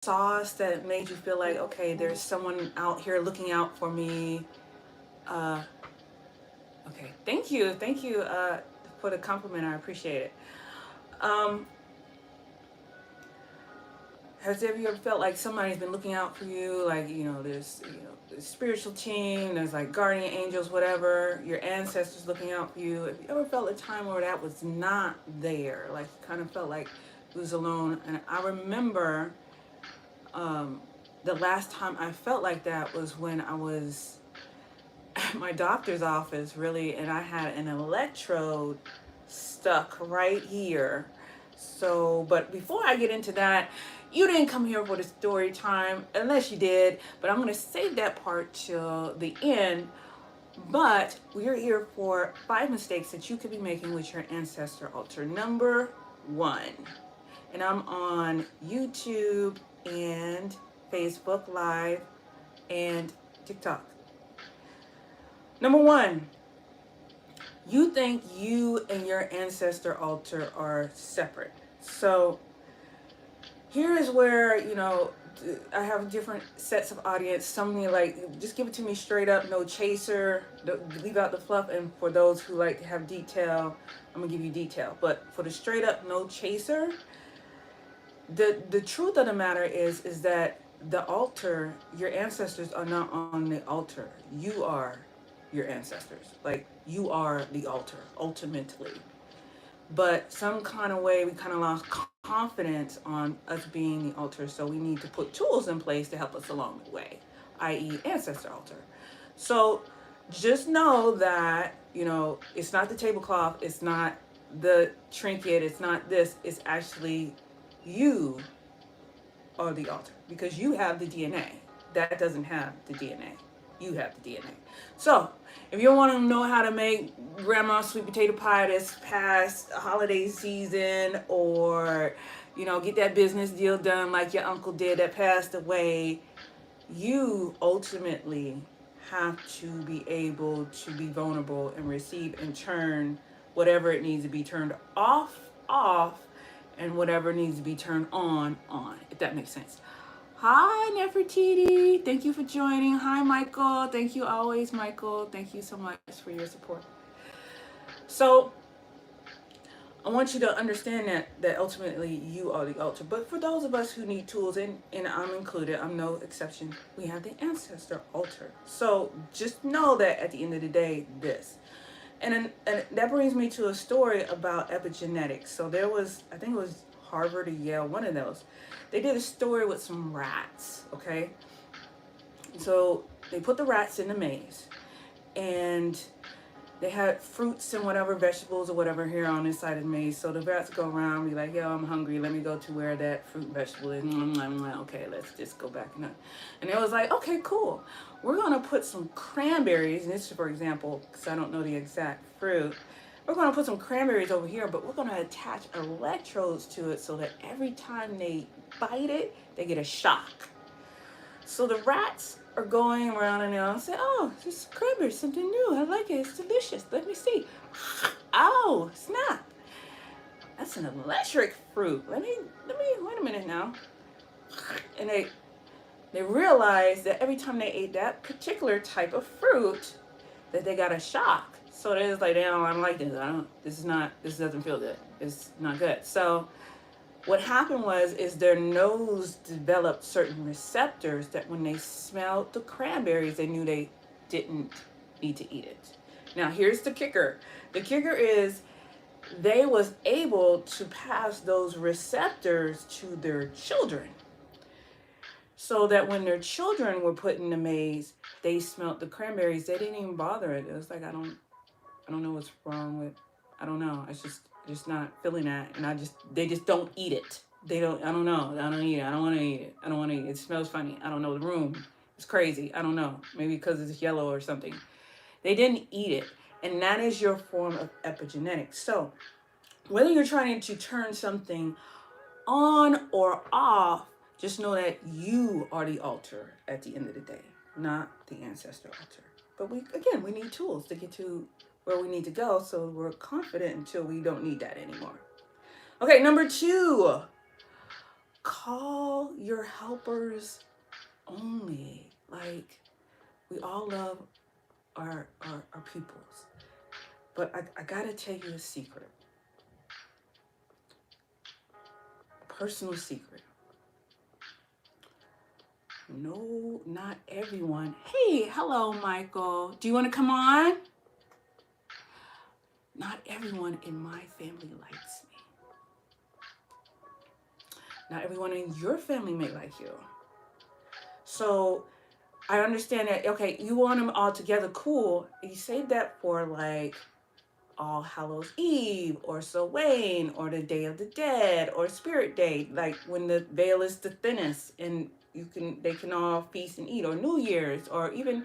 sauce that made you feel like, okay, there's someone out here looking out for me. Uh, okay, thank you for the compliment. I appreciate it. Um, have you ever felt like somebody's been looking out for you? Like, there's, the spiritual team, there's like guardian angels, whatever, your ancestors looking out for you. Have you ever felt a time where that was not there? Like, you kind of felt like it was alone. And I remember um, the last time I felt like that was when I was at my doctor's office, really, and I had an electrode stuck right here. So, but before I get into that, you didn't come here for the story time, unless you did, but I'm going to save that part till the end. But we're here for 5 mistakes that you could be making with your ancestor altar. Number one, and I'm on YouTube and Facebook Live and TikTok. Number one, you think you and your ancestor altar are separate. So here is where, I have different sets of audience. Some of you like, just give it to me straight up, no chaser, leave out the fluff. And for those who like to have detail, I'm gonna give you detail. But for the straight up, no chaser, the truth of the matter is that the altar, your ancestors are not on the altar. You are your ancestors. Like, you are the altar ultimately. But some kind of way we kind of lost confidence on us being the altar, so we need to put tools in place to help us along the way, i.e. ancestor altar. So just know that, it's not the tablecloth, it's not the trinket, it's not this, it's actually you are the altar, because you have the DNA. That doesn't have the DNA. You have the DNA. So, if you want to know how to make grandma's sweet potato pie this past holiday season, or, get that business deal done like your uncle did that passed away, you ultimately have to be able to be vulnerable and receive and turn whatever it needs to be turned off, and whatever needs to be turned on, if that makes sense. Hi, Nefertiti. Thank you for joining. Hi, Michael. Thank you always, Michael. Thank you so much for your support. So, I want you to understand that ultimately you are the altar. But for those of us who need tools, and I'm included, I'm no exception, we have the ancestor altar. So just know that at the end of the day, this. And that brings me to a story about epigenetics. So there was, I think it was Harvard or Yale, one of those. They did a story with some rats, okay? So they put the rats in the maze, and they had fruits and whatever, vegetables or whatever here on this side of the maze. So the rats go around, be like, yo, I'm hungry. Let me go to where that fruit and vegetable is. Okay, let's just go back. And it was like, okay, cool. We're going to put some cranberries, and this is for example, because I don't know the exact fruit. We're going to put some cranberries over here, but we're going to attach electrodes to it so that every time they bite it, they get a shock. So the rats are going around and they'll say, oh, this cranberry, something new. I like it. It's delicious. Let me see. Oh, snap. That's an electric fruit. Let me, wait a minute now. And they realized that every time they ate that particular type of fruit, that they got a shock. So they was like, damn, I don't like this. This doesn't feel good. It's not good. So what happened is their nose developed certain receptors that when they smelled the cranberries, they knew they didn't need to eat it. Now, here's the kicker. The kicker is they was able to pass those receptors to their children, so that when their children were put in the maze, they smelled the cranberries. They didn't even bother it. It was like, I don't know what's wrong with, I don't know. It's just not feeling that, and they just don't eat it. They don't. I don't know. I don't eat it. I don't want to eat it. I don't want to eat it. It smells funny. I don't know. The room is crazy. I don't know. Maybe because it's yellow or something. They didn't eat it, and that is your form of epigenetics. So whether you're trying to turn something on or off, just know that you are the altar at the end of the day, not the ancestor altar. But we need tools to get to where we need to go, so we're confident until we don't need that anymore. Okay, number two. call your helpers only. Like, we all love our peoples. But I gotta tell you a secret. A personal secret. No, not everyone. Hey, hello, Michael. Do you want to come on? Not everyone in my family likes me. Not everyone in your family may like you. So I understand that, okay, you want them all together, cool. You save that for like All Hallows Eve or Samhain or the Day of the Dead or Spirit Day, like when the veil is the thinnest and they can all feast and eat, or New Year's, or even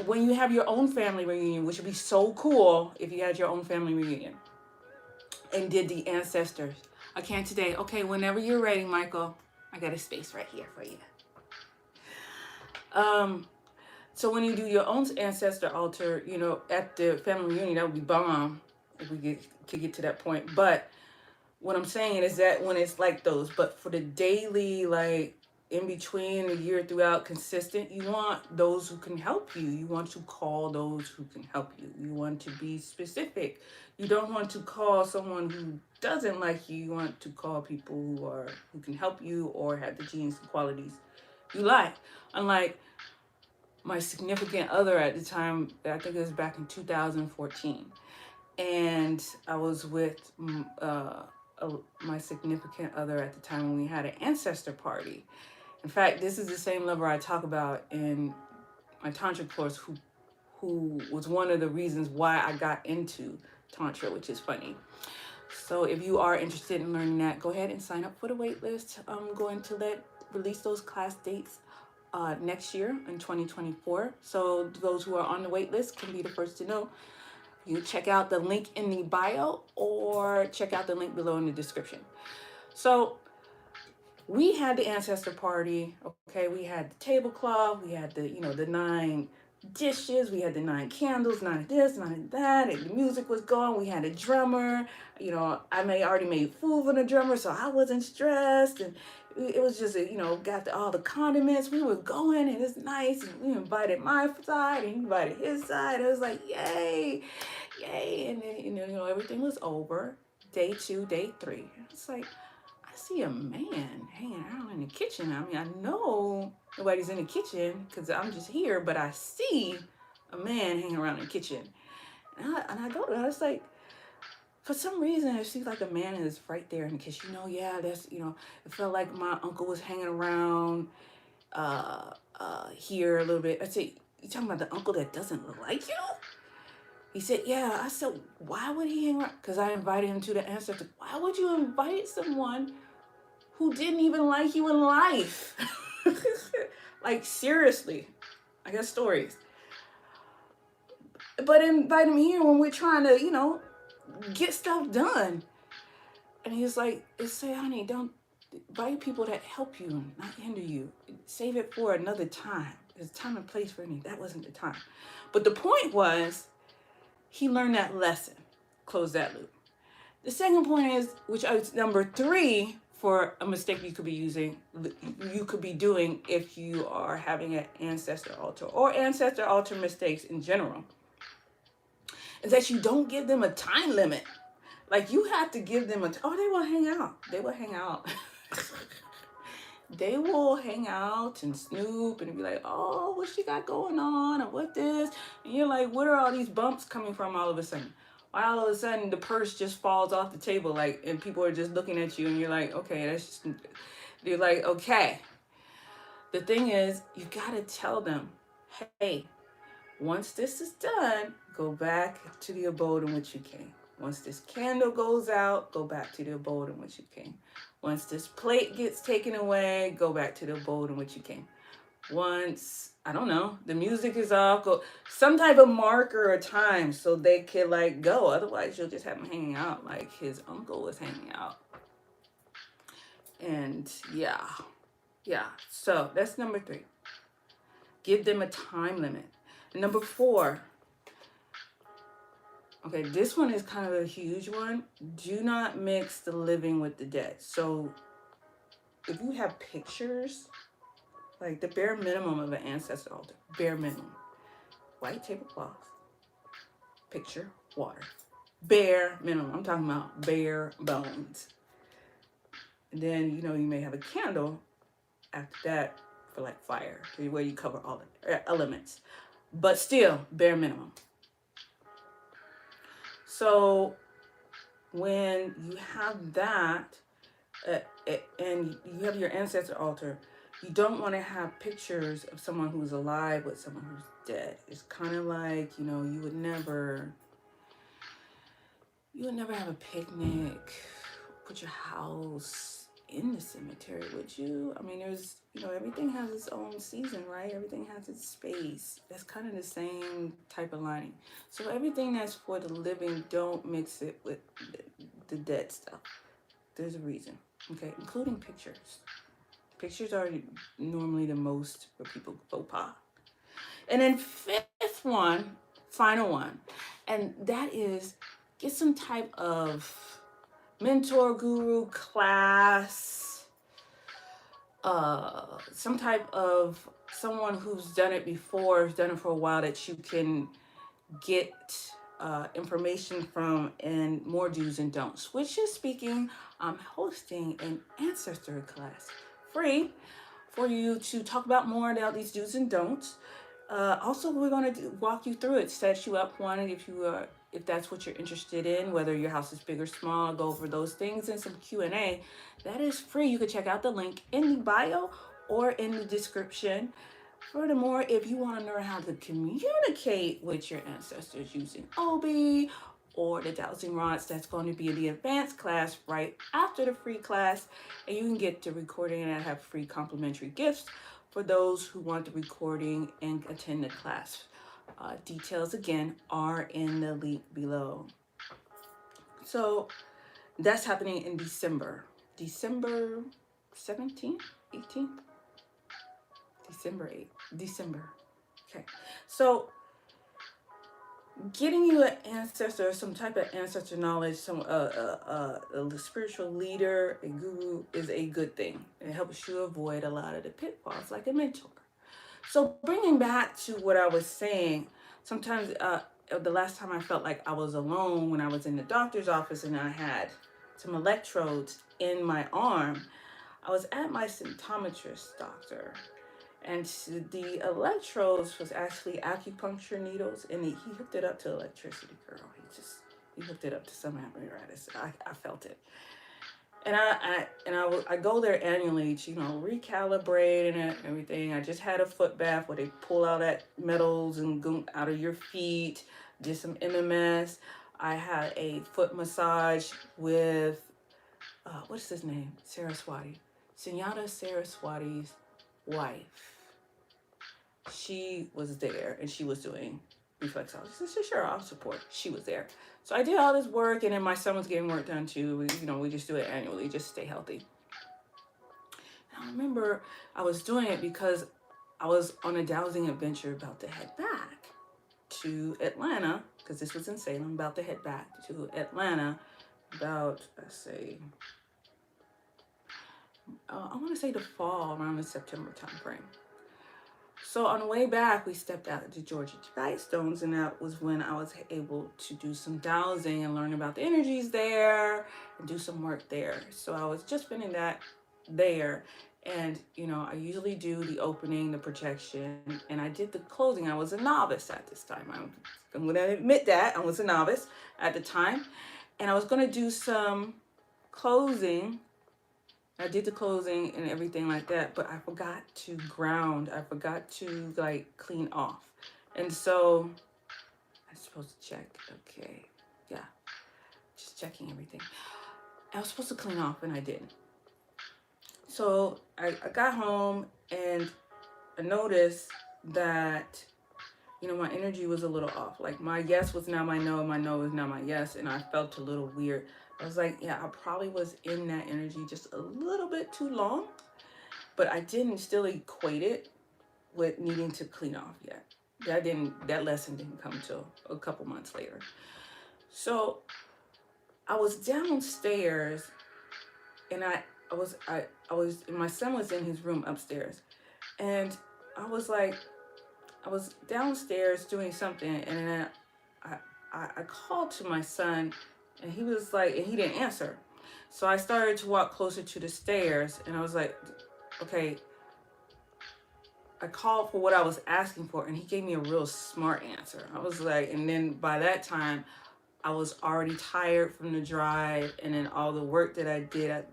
when you have your own family reunion, which would be so cool if you had your own family reunion and did the ancestors. I can't today. Okay, whenever you're ready, Michael. I got a space right here for you. So when you do your own ancestor altar, at the family reunion, that would be bomb if we could get to that point. But what I'm saying is that when it's like those, but for the daily, like in between the year throughout, consistent, you want those who can help you. You want to call those who can help you. You want to be specific. You don't want to call someone who doesn't like you. You want to call people who can help you or have the genes and qualities you like. Unlike my significant other at the time, I think it was back in 2014. And I was with my significant other at the time when we had an ancestor party. In fact, this is the same lover I talk about in my Tantra course who was one of the reasons why I got into Tantra, which is funny. So if you are interested in learning that, go ahead and sign up for the wait list. I'm going to release those class dates next year in 2024. So those who are on the wait list can be the first to know. You check out the link in the bio or check out the link below in the description. So we had the ancestor party. Okay, we had the tablecloth, we had the 9 dishes, we had the 9 candles, 9 of this, 9 of that, and the music was going. We had a drummer. I already made food for the drummer, so I wasn't stressed, and it was just got all the condiments. We were going, and it's nice, and we invited my side, and he invited his side. It was like yay, and then everything was over. Day 2, day 3. It's like, I see a man hanging around in the kitchen. I mean, I know nobody's in the kitchen because I'm just here, but I see a man hanging around in the kitchen. And I go to her, it's like, for some reason, it seems like a man is right there in the kitchen. It felt like my uncle was hanging around here a little bit. I said, you talking about the uncle that doesn't like you? He said, yeah. I said, why would he hang around? Because I invited him to the ancestor. Why would you invite someone who didn't even like you in life? Like, seriously. I got stories. But invite him here when we're trying to, get stuff done. And he's like, say, honey, don't invite people that help you, not hinder you. Save it for another time. There's time and place for me. That wasn't the time. But the point was, he learned that lesson. Close that loop. The second point is, which is number 3 for a mistake you could be doing if you are having an ancestor altar or ancestor altar mistakes in general, is that you don't give them a time limit. Like, you have to give them they will hang out. They will hang out. They will hang out and snoop and be like, oh, what she got going on, or what this? And you're like, where are all these bumps coming from all of a sudden? Why all of a sudden the purse just falls off the table, and people are just looking at you, and you're like, okay, you're like, okay. The thing is, you gotta tell them, hey, once this is done, go back to the abode in which you came. Once this candle goes out, go back to the abode in which you came. Once this plate gets taken away, go back to the abode in which you came. Once, I don't know, the music is off, go some type of marker or time so they can go. Otherwise, you'll just have him hanging out like his uncle was hanging out. And yeah. So that's number 3. Give them a time limit. Number 4. Okay, this one is kind of a huge one. Do not mix the living with the dead. So if you have pictures, like the bare minimum of an ancestor altar, bare minimum, white tablecloth, picture, water, bare minimum. I'm talking about bare bones. And then, you know, you may have a candle after that for like fire, where you cover all the elements, but still bare minimum. So when you have that, and you have your ancestor altar, you don't want to have pictures of someone who's alive with someone who's dead. It's kind of like, you know, you would never have a picnic, put your house in the cemetery, would you? I mean, there's, you know, everything has its own season, right? Everything has its space. That's kind of the same type of lining. So everything that's for the living, don't mix it with the dead stuff. There's a reason, okay? Including pictures. Pictures are normally the most where people faux pas. And then fifth one, final one, and that is get some type of mentor, guru, class, some type of someone who's done it before, who's done it for a while, that you can get information from, and more do's and don'ts. Which is speaking, I'm hosting an ancestor class, free, for you to talk about more about these do's and don'ts. Also, we're going to walk you through it, set you up one if that's what you're interested in, whether your house is big or small, go over those things, and some Q&A. That is free. You can check out the link in the bio or in the description. Furthermore, if you want to learn how to communicate with your ancestors using Obi or the dowsing rods, that's going to be the advanced class right after the free class, and you can get the recording, and I have free complimentary gifts for those who want the recording and attend the class. Details again are in the link below. So that's happening in December 17th, 18th, December 8th, December. Okay, so getting you an ancestor, some type of ancestor knowledge, some a spiritual leader, a guru, is a good thing. It helps you avoid a lot of the pitfalls, like a mentor. So bringing back to what I was saying, sometimes the last time I felt like I was alone, when I was in the doctor's office and I had some electrodes in my arm, I was at my symptometrist doctor, and the electrodes was actually acupuncture needles, and he hooked it up to electricity, girl. He hooked it up to some apparatus. I felt it. And I go there annually to, you know, recalibrate and everything. I just had a foot bath where they pull out that metals and gunk out of your feet. Did some MMS. I had a foot massage with what's his name? Saraswati. Sunyata Saraswati's wife. She was there and she was doing reflexology. I said, sure, I'll support. She was there. So I did all this work, and then my son was getting work done too. We just do it annually, just stay healthy. And I remember I was doing it because I was on a dowsing adventure, about to head back to Atlanta, because this was in Salem, about to head back to Atlanta about, I want to say the fall, around the September timeframe. So on the way back, we stepped out at the Georgia Guidestones, and that was when I was able to do some dowsing and learn about the energies there and do some work there. So I was just spending that there, and I usually do the opening, the projection, and I did the closing. I was a novice at this time. I'm going to admit that I was a novice at the time, and I was going to do some closing. I did the closing and everything like that, but I forgot to ground. I forgot to clean off. And so I'm supposed to check. Okay. Yeah. Just checking everything. I was supposed to clean off and I didn't. So I got home and I noticed that, my energy was a little off. Like my yes was now my no was now my yes. And I felt a little weird. I was like, yeah, I probably was in that energy just a little bit too long, but I didn't still equate it with needing to clean off yet. That lesson didn't come till a couple months later. So I was downstairs and my son was in his room upstairs, and I was like, I was downstairs doing something, and then I called to my son, and he was like, and he didn't answer. So I started to walk closer to the stairs, and I was like, okay. I called for what I was asking for, and he gave me a real smart answer. I was like, and then by that time, I was already tired from the drive, and then all the work that I did at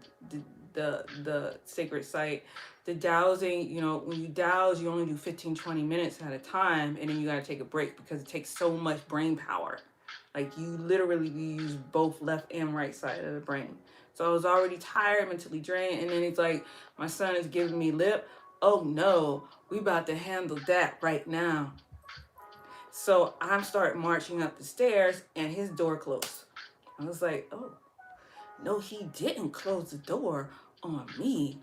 the sacred site, the dowsing. You know, when you douse, you only do 15-20 minutes at a time, and then you got to take a break because it takes so much brain power. Like, you literally use both left and right side of the brain. So I was already tired, mentally drained, and then it's like my son is giving me lip. Oh no, we about to handle that right now. So I'm start marching up the stairs, and his door closed. I was like, oh, no, he didn't close the door on me.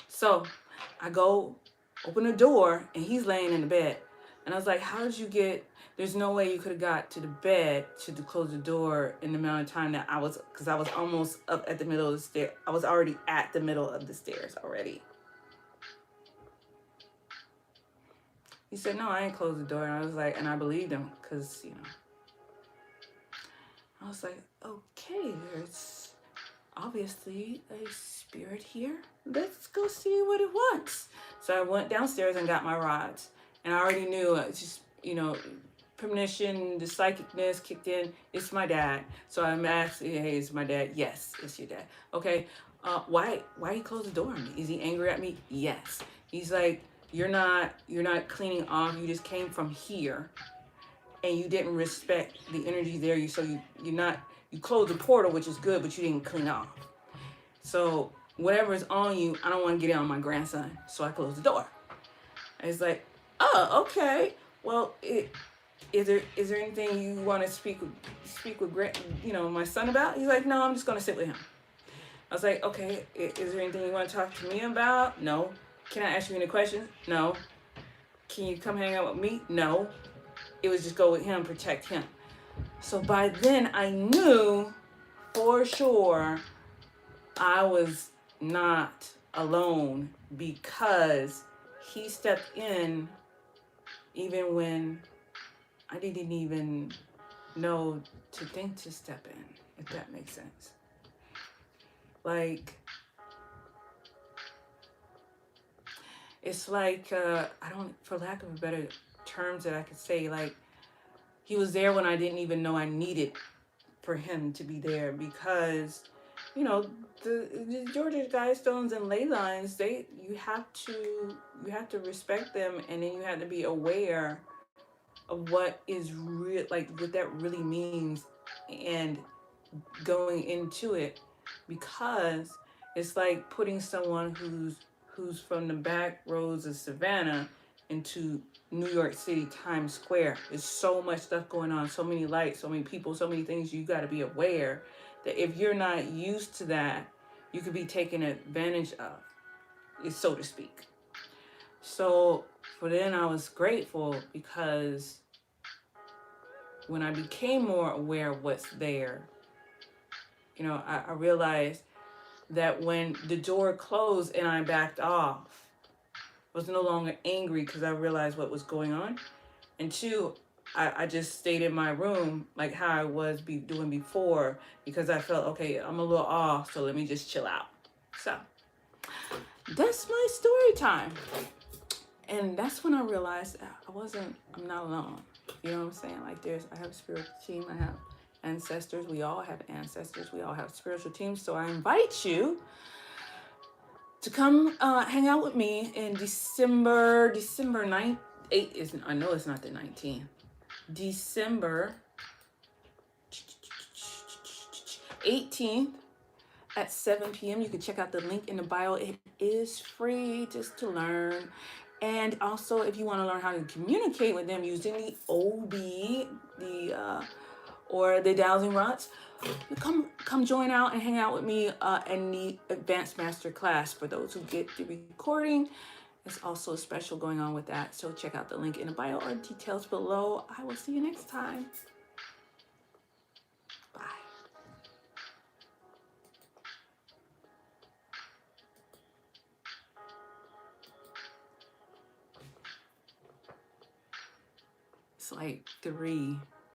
So I go open the door, and he's laying in the bed. And I was like, how did you get, there's no way you could have got to the bed to close the door in the amount of time that I was, because I was almost up at the middle of the stairs. I was already at the middle of the stairs already. He said, no, I ain't closed the door. And I was like, and I believed him because, you know, I was like, okay, there's obviously a spirit here. Let's go see what it wants. So I went downstairs and got my rods. And I already knew, just, you know, premonition, the psychicness kicked in. It's my dad. So I'm asking, hey, is my dad? Yes, it's your dad. Okay, why he closed the door on me? Is he angry at me? Yes. He's like, you're not cleaning off. You just came from here, and you didn't respect the energy there. You closed the portal, which is good, but you didn't clean off. So whatever is on you, I don't want to get it on my grandson. So I closed the door. And it's like, oh, okay. Well, is there anything you want to speak with my son about? He's like, no, I'm just gonna sit with him. I was like, okay. Is there anything you want to talk to me about? No. Can I ask you any questions? No. Can you come hang out with me? No. It was just go with him, protect him. So by then I knew for sure I was not alone, because he stepped in even when I didn't even know to think to step in, if that makes sense. Like, it's like, for lack of a better terms that I could say, like, he was there when I didn't even know I needed for him to be there, because, you know, the Georgia guidestones and ley lines, you have to respect them, and then you have to be aware of what is real, like what that really means, and going into it, because it's like putting someone who's from the back roads of Savannah into New York City, Times Square. There's so much stuff going on, so many lights, so many people, so many things you got to be aware that if you're not used to that, you could be taken advantage of, so to speak. So for then I was grateful, because when I became more aware of what's there, you know, I realized that when the door closed and I backed off, I was no longer angry because I realized what was going on. And two, I just stayed in my room like how I was doing before, because I felt, okay, I'm a little off, so let me just chill out. So that's my story time. And that's when I realized I'm not alone. You know what I'm saying? Like, I have a spiritual team, I have ancestors, we all have ancestors, we all have spiritual teams. So I invite you to come hang out with me in December 9th. 8 is, I know it's not the 19th. December 18th at 7 p.m. You can check out the link in the bio. It is free just to learn. And also, if you want to learn how to communicate with them using the OB, or the dowsing rods, come join out and hang out with me in the advanced master class. For those who get the recording, there's also a special going on with that. So check out the link in the bio or details below. I will see you next time. Bye. It's like 3.